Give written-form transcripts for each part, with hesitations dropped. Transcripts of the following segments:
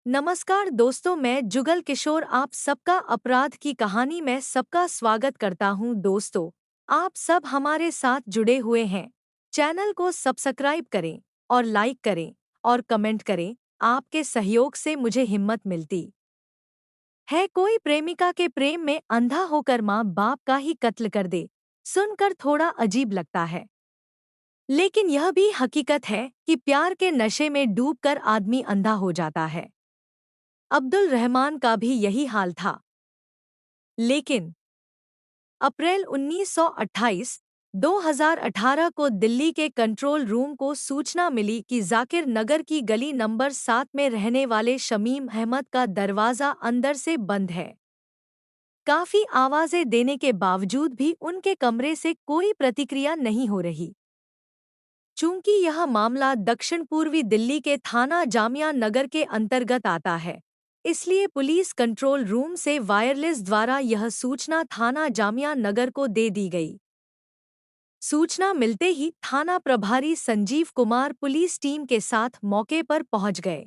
नमस्कार दोस्तों, मैं जुगल किशोर आप सबका अपराध की कहानी में सबका स्वागत करता हूं। दोस्तों, आप सब हमारे साथ जुड़े हुए हैं। चैनल को सब्सक्राइब करें और लाइक करें और कमेंट करें। आपके सहयोग से मुझे हिम्मत मिलती है। कोई प्रेमिका के प्रेम में अंधा होकर माँ बाप का ही कत्ल कर दे, सुनकर थोड़ा अजीब लगता है, लेकिन यह भी हकीकत है कि प्यार के नशे में डूबकर आदमी अंधा हो जाता है। अब्दुल रहमान का भी यही हाल था। लेकिन अप्रैल 1928, 2018 को दिल्ली के कंट्रोल रूम को सूचना मिली कि जाकिर नगर की गली नंबर 7 में रहने वाले शमीम अहमद का दरवाज़ा अंदर से बंद है। काफ़ी आवाज़ें देने के बावजूद भी उनके कमरे से कोई प्रतिक्रिया नहीं हो रही। चूंकि यह मामला दक्षिण पूर्वी दिल्ली के थाना जामिया नगर के अंतर्गत आता है, इसलिए पुलिस कंट्रोल रूम से वायरलेस द्वारा यह सूचना थाना जामिया नगर को दे दी गई। सूचना मिलते ही थाना प्रभारी संजीव कुमार पुलिस टीम के साथ मौके पर पहुंच गए।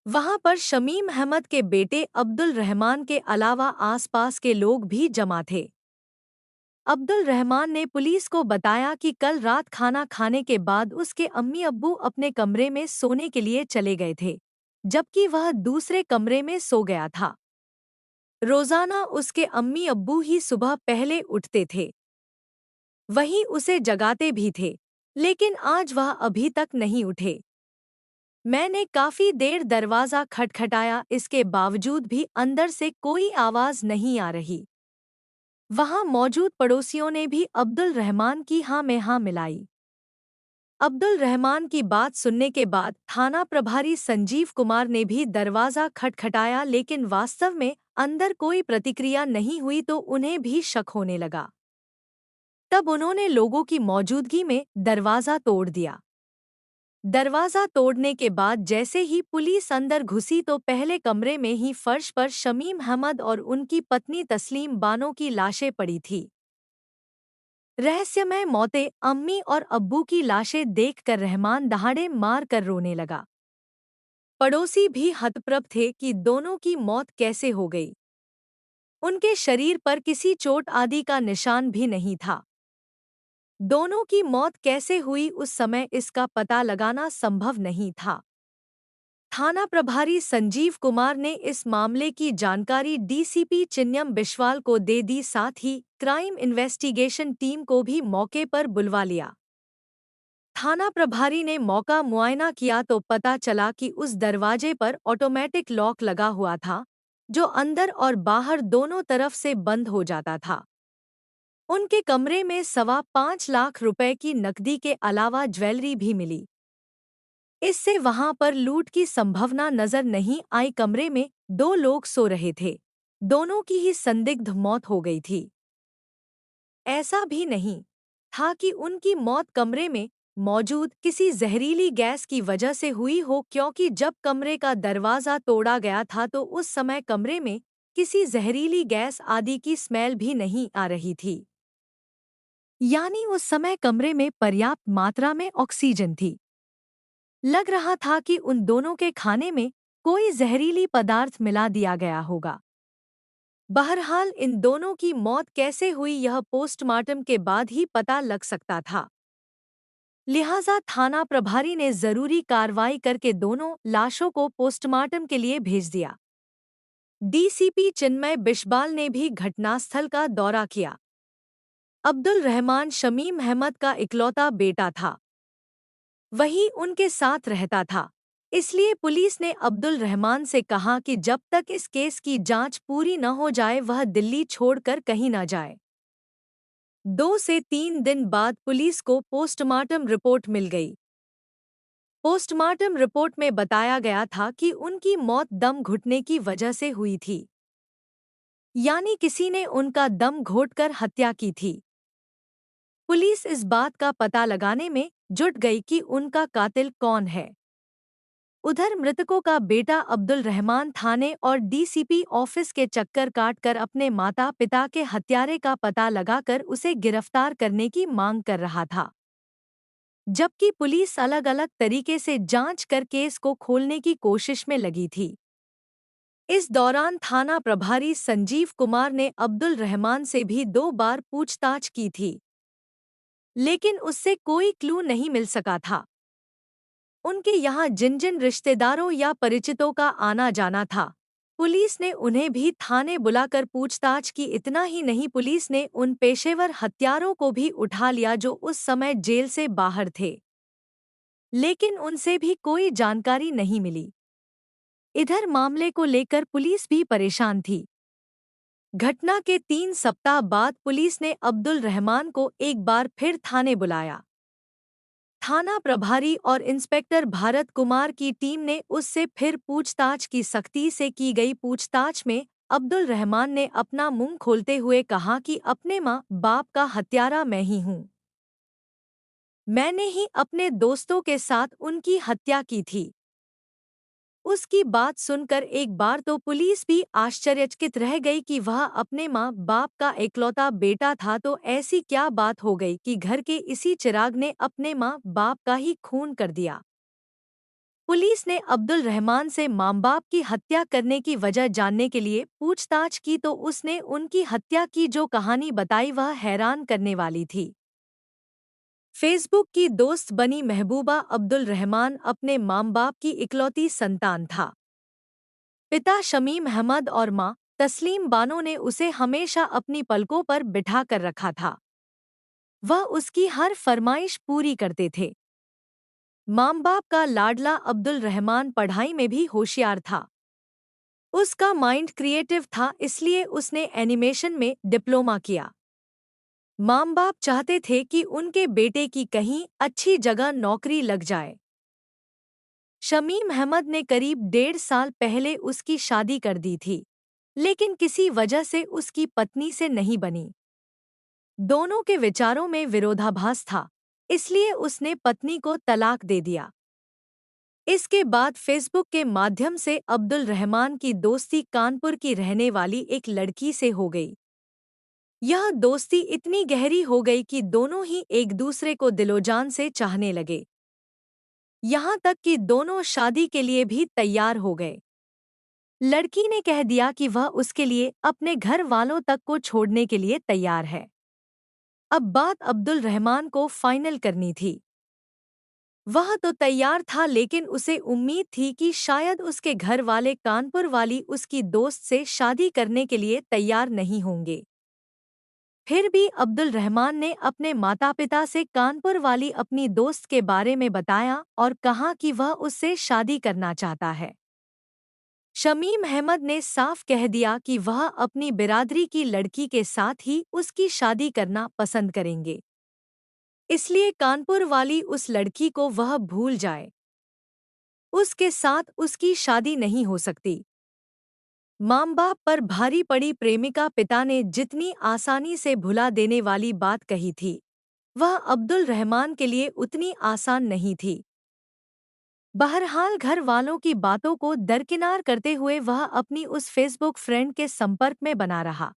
वहां पर शमीम अहमद के बेटे अब्दुल रहमान के अलावा आसपास के लोग भी जमा थे। अब्दुल रहमान ने पुलिस को बताया कि कल रात खाना खाने के बाद उसके अम्मी अब्बू अपने कमरे में सोने के लिए चले गए थे, जबकि वह दूसरे कमरे में सो गया था। रोजाना उसके अम्मी अब्बू ही सुबह पहले उठते थे, वहीं उसे जगाते भी थे, लेकिन आज वह अभी तक नहीं उठे। मैंने काफी देर दरवाजा खटखटाया, इसके बावजूद भी अंदर से कोई आवाज नहीं आ रही। वहां मौजूद पड़ोसियों ने भी अब्दुल रहमान की हाँ में हाँ मिलाई। अब्दुल रहमान की बात सुनने के बाद थाना प्रभारी संजीव कुमार ने भी दरवाज़ा खटखटाया, लेकिन वास्तव में अंदर कोई प्रतिक्रिया नहीं हुई तो उन्हें भी शक होने लगा। तब उन्होंने लोगों की मौजूदगी में दरवाज़ा तोड़ दिया। दरवाज़ा तोड़ने के बाद जैसे ही पुलिस अंदर घुसी तो पहले कमरे में ही फर्श पर शमीम अहमद और उनकी पत्नी तस्लीम बानो की लाशें पड़ी थी। रहस्यमय मौतें। अम्मी और अब्बू की लाशें देखकर रहमान दहाड़े मार कर रोने लगा। पड़ोसी भी हतप्रभ थे कि दोनों की मौत कैसे हो गई। उनके शरीर पर किसी चोट आदि का निशान भी नहीं था। दोनों की मौत कैसे हुई उस समय इसका पता लगाना संभव नहीं था। थाना प्रभारी संजीव कुमार ने इस मामले की जानकारी डीसीपी चिन्नम बिश्वाल को दे दी, साथ ही क्राइम इन्वेस्टिगेशन टीम को भी मौके पर बुलवा लिया। थाना प्रभारी ने मौका मुआयना किया तो पता चला कि उस दरवाजे पर ऑटोमेटिक लॉक लगा हुआ था, जो अंदर और बाहर दोनों तरफ से बंद हो जाता था। उनके कमरे में 5.25 लाख रुपए की नकदी के अलावा ज्वेलरी भी मिली। इससे वहां पर लूट की संभावना नजर नहीं आई। कमरे में दो लोग सो रहे थे, दोनों की ही संदिग्ध मौत हो गई थी। ऐसा भी नहीं था कि उनकी मौत कमरे में मौजूद किसी जहरीली गैस की वजह से हुई हो, क्योंकि जब कमरे का दरवाज़ा तोड़ा गया था तो उस समय कमरे में किसी जहरीली गैस आदि की स्मेल भी नहीं आ रही थी। यानी उस समय कमरे में पर्याप्त मात्रा में ऑक्सीजन थी। लग रहा था कि उन दोनों के खाने में कोई जहरीली पदार्थ मिला दिया गया होगा। बहरहाल इन दोनों की मौत कैसे हुई यह पोस्टमार्टम के बाद ही पता लग सकता था। लिहाजा थाना प्रभारी ने जरूरी कार्रवाई करके दोनों लाशों को पोस्टमार्टम के लिए भेज दिया। डीसीपी चिन्मय बिश्वाल ने भी घटनास्थल का दौरा किया। अब्दुल रहमान शमीम अहमद का इकलौता बेटा था, वही उनके साथ रहता था। इसलिए पुलिस ने अब्दुल रहमान से कहा कि जब तक इस केस की जांच पूरी न हो जाए वह दिल्ली छोड़कर कहीं न जाए। 2 से 3 दिन बाद पुलिस को पोस्टमार्टम रिपोर्ट मिल गई। पोस्टमार्टम रिपोर्ट में बताया गया था कि उनकी मौत दम घुटने की वजह से हुई थी, यानी किसी ने उनका दम घोंटकर हत्या की थी। पुलिस इस बात का पता लगाने में जुट गई कि उनका कातिल कौन है। उधर मृतकों का बेटा अब्दुल रहमान थाने और डीसीपी ऑफिस के चक्कर काटकर अपने माता पिता के हत्यारे का पता लगाकर उसे गिरफ्तार करने की मांग कर रहा था। जबकि पुलिस अलग अलग तरीके से जांच कर केस को खोलने की कोशिश में लगी थी। इस दौरान थाना प्रभारी संजीव कुमार ने अब्दुल रहमान से भी 2 बार पूछताछ की थी, लेकिन उससे कोई क्लू नहीं मिल सका था। उनके यहाँ जिन जिन रिश्तेदारों या परिचितों का आना जाना था, पुलिस ने उन्हें भी थाने बुलाकर पूछताछ की। इतना ही नहीं, पुलिस ने उन पेशेवर हत्यारों को भी उठा लिया जो उस समय जेल से बाहर थे, लेकिन उनसे भी कोई जानकारी नहीं मिली। इधर मामले को लेकर पुलिस भी परेशान थी। घटना के 3 सप्ताह बाद पुलिस ने अब्दुल रहमान को एक बार फिर थाने बुलाया। थाना प्रभारी और इंस्पेक्टर भारत कुमार की टीम ने उससे फिर पूछताछ की। सख्ती से की गई पूछताछ में अब्दुल रहमान ने अपना मुंह खोलते हुए कहा कि अपने माँ बाप का हत्यारा मैं ही हूँ। मैंने ही अपने दोस्तों के साथ उनकी हत्या की थी। उसकी बात सुनकर एक बार तो पुलिस भी आश्चर्यचकित रह गई कि वह अपने माँ बाप का इकलौता बेटा था, तो ऐसी क्या बात हो गई कि घर के इसी चिराग ने अपने माँ बाप का ही खून कर दिया। पुलिस ने अब्दुल रहमान से माँ बाप की हत्या करने की वजह जानने के लिए पूछताछ की, तो उसने उनकी हत्या की जो कहानी बताई वह हैरान करने वाली थी। फेसबुक की दोस्त बनी महबूबा अब्दुल रहमान अपने माँ बाप की इकलौती संतान था। पिता शमीम अहमद और मां तस्लीम बानो ने उसे हमेशा अपनी पलकों पर बिठा कर रखा था। वह उसकी हर फरमाइश पूरी करते थे। माँ बाप का लाडला अब्दुल रहमान पढ़ाई में भी होशियार था। उसका माइंड क्रिएटिव था, इसलिए उसने एनिमेशन में डिप्लोमा किया। माँ बाप चाहते थे कि उनके बेटे की कहीं अच्छी जगह नौकरी लग जाए। शमीम अहमद ने करीब 1.5 साल पहले उसकी शादी कर दी थी, लेकिन किसी वजह से उसकी पत्नी से नहीं बनी। दोनों के विचारों में विरोधाभास था, इसलिए उसने पत्नी को तलाक दे दिया। इसके बाद फेसबुक के माध्यम से अब्दुल रहमान की दोस्ती कानपुर की रहने वाली एक लड़की से हो गई। यह दोस्ती इतनी गहरी हो गई कि दोनों ही एक दूसरे को दिलोजान से चाहने लगे। यहाँ तक कि दोनों शादी के लिए भी तैयार हो गए। लड़की ने कह दिया कि वह उसके लिए अपने घर वालों तक को छोड़ने के लिए तैयार है। अब बात अब्दुल रहमान को फाइनल करनी थी। वह तो तैयार था, लेकिन उसे उम्मीद थी कि शायद उसके घर वाले कानपुर वाली उसकी दोस्त से शादी करने के लिए तैयार नहीं होंगे। फिर भी अब्दुल रहमान ने अपने माता पिता से कानपुर वाली अपनी दोस्त के बारे में बताया और कहा कि वह उससे शादी करना चाहता है। शमीम अहमद ने साफ कह दिया कि वह अपनी बिरादरी की लड़की के साथ ही उसकी शादी करना पसंद करेंगे, इसलिए कानपुर वाली उस लड़की को वह भूल जाए। उसके साथ उसकी शादी नहीं हो सकती। माँ बाप पर भारी पड़ी प्रेमिका पिता ने जितनी आसानी से भुला देने वाली बात कही थी, वह अब्दुल रहमान के लिए उतनी आसान नहीं थी। बहरहाल घर वालों की बातों को दरकिनार करते हुए वह अपनी उस फेसबुक फ्रेंड के संपर्क में बना रहा।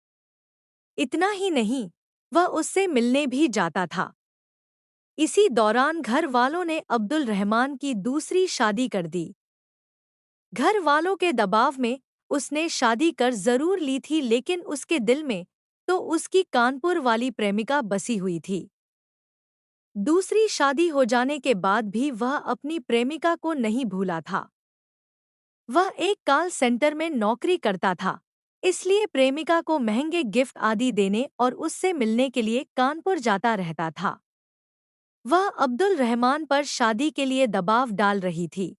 इतना ही नहीं, वह उससे मिलने भी जाता था। इसी दौरान घर वालों ने अब्दुल रहमान की दूसरी शादी कर दी। घर वालों के दबाव में उसने शादी कर जरूर ली थी, लेकिन उसके दिल में तो उसकी कानपुर वाली प्रेमिका बसी हुई थी। दूसरी शादी हो जाने के बाद भी वह अपनी प्रेमिका को नहीं भूला था। वह एक कॉल सेंटर में नौकरी करता था, इसलिए प्रेमिका को महंगे गिफ्ट आदि देने और उससे मिलने के लिए कानपुर जाता रहता था। वह अब्दुल रहमान पर शादी के लिए दबाव डाल रही थी।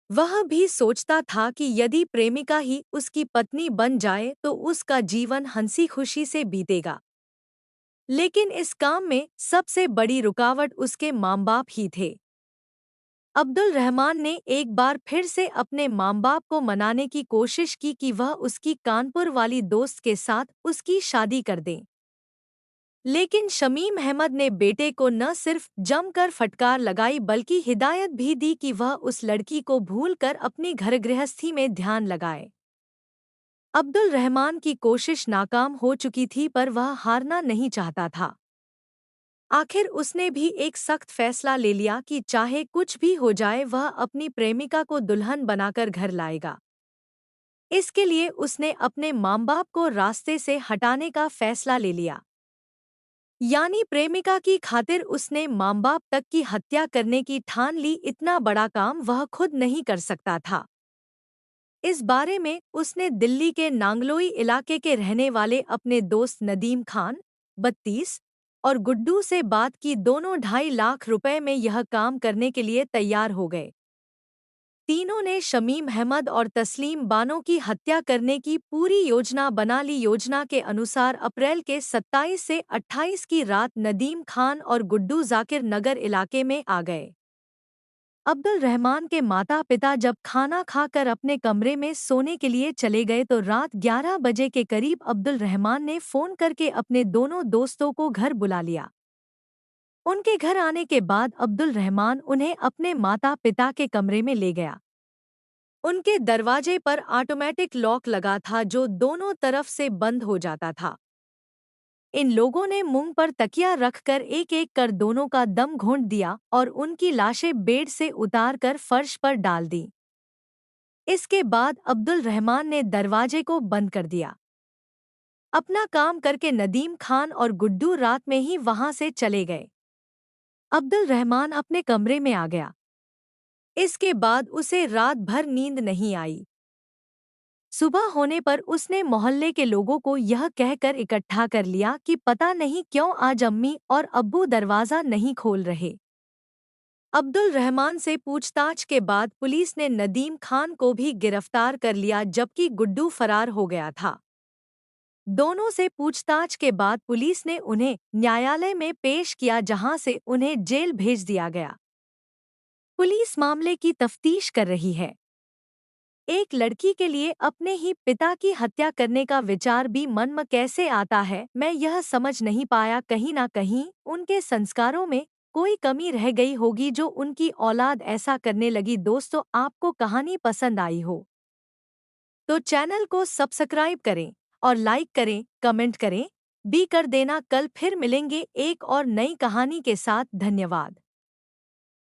वह भी सोचता था कि यदि प्रेमिका ही उसकी पत्नी बन जाए तो उसका जीवन हंसी खुशी से बीतेगा। लेकिन इस काम में सबसे बड़ी रुकावट उसके माँ बाप ही थे। अब्दुल रहमान ने एक बार फिर से अपने माँ बाप को मनाने की कोशिश की कि वह उसकी कानपुर वाली दोस्त के साथ उसकी शादी कर दें। लेकिन शमीम अहमद ने बेटे को न सिर्फ जमकर फटकार लगाई बल्कि हिदायत भी दी कि वह उस लड़की को भूलकर अपनी घर गृहस्थी में ध्यान लगाए। अब्दुल रहमान की कोशिश नाकाम हो चुकी थी, पर वह हारना नहीं चाहता था। आखिर उसने भी एक सख्त फैसला ले लिया कि चाहे कुछ भी हो जाए वह अपनी प्रेमिका को दुल्हन बनाकर घर लाएगा। इसके लिए उसने अपने माँ बाप को रास्ते से हटाने का फैसला ले लिया। यानी प्रेमिका की खातिर उसने माँ बाप तक की हत्या करने की ठान ली। इतना बड़ा काम वह खुद नहीं कर सकता था। इस बारे में उसने दिल्ली के नांगलोई इलाके के रहने वाले अपने दोस्त नदीम खान 32 और गुड्डू से बात की। दोनों 2.5 लाख रुपए में यह काम करने के लिए तैयार हो गए। तीनों ने शमीम अहमद और तस्लीम बानो की हत्या करने की पूरी योजना बना ली। योजना के अनुसार अप्रैल के 27 से 28 की रात नदीम खान और गुड्डू जाकिर नगर इलाके में आ गए। अब्दुल रहमान के माता पिता जब खाना खाकर अपने कमरे में सोने के लिए चले गए तो रात 11 बजे के करीब अब्दुल रहमान ने फ़ोन करके अपने दोनों दोस्तों को घर बुला लिया। उनके घर आने के बाद अब्दुल रहमान उन्हें अपने माता पिता के कमरे में ले गया। उनके दरवाजे पर ऑटोमेटिक लॉक लगा था जो दोनों तरफ से बंद हो जाता था। इन लोगों ने मुंह पर तकिया रखकर एक एक कर दोनों का दम घोंट दिया और उनकी लाशें बेड से उतारकर फर्श पर डाल दी। इसके बाद अब्दुल रहमान ने दरवाजे को बंद कर दिया। अपना काम करके नदीम खान और गुड्डू रात में ही वहां से चले गए। अब्दुल रहमान अपने कमरे में आ गया। इसके बाद उसे रात भर नींद नहीं आई। सुबह होने पर उसने मोहल्ले के लोगों को यह कहकर इकट्ठा कर लिया कि पता नहीं क्यों आज अम्मी और अब्बू दरवाज़ा नहीं खोल रहे। अब्दुल रहमान से पूछताछ के बाद पुलिस ने नदीम खान को भी गिरफ्तार कर लिया जबकि गुड्डू फरार हो गया था। दोनों से पूछताछ के बाद पुलिस ने उन्हें न्यायालय में पेश किया जहां से उन्हें जेल भेज दिया गया। पुलिस मामले की तफ्तीश कर रही है। एक लड़की के लिए अपने ही पिता की हत्या करने का विचार भी मन में कैसे आता है, मैं यह समझ नहीं पाया। कहीं ना कहीं उनके संस्कारों में कोई कमी रह गई होगी जो उनकी औलाद ऐसा करने लगी। दोस्तों, आपको कहानी पसंद आई हो तो चैनल को सब्सक्राइब करें और लाइक करें, कमेंट करें भी कर देना। कल फिर मिलेंगे एक और नई कहानी के साथ। धन्यवाद।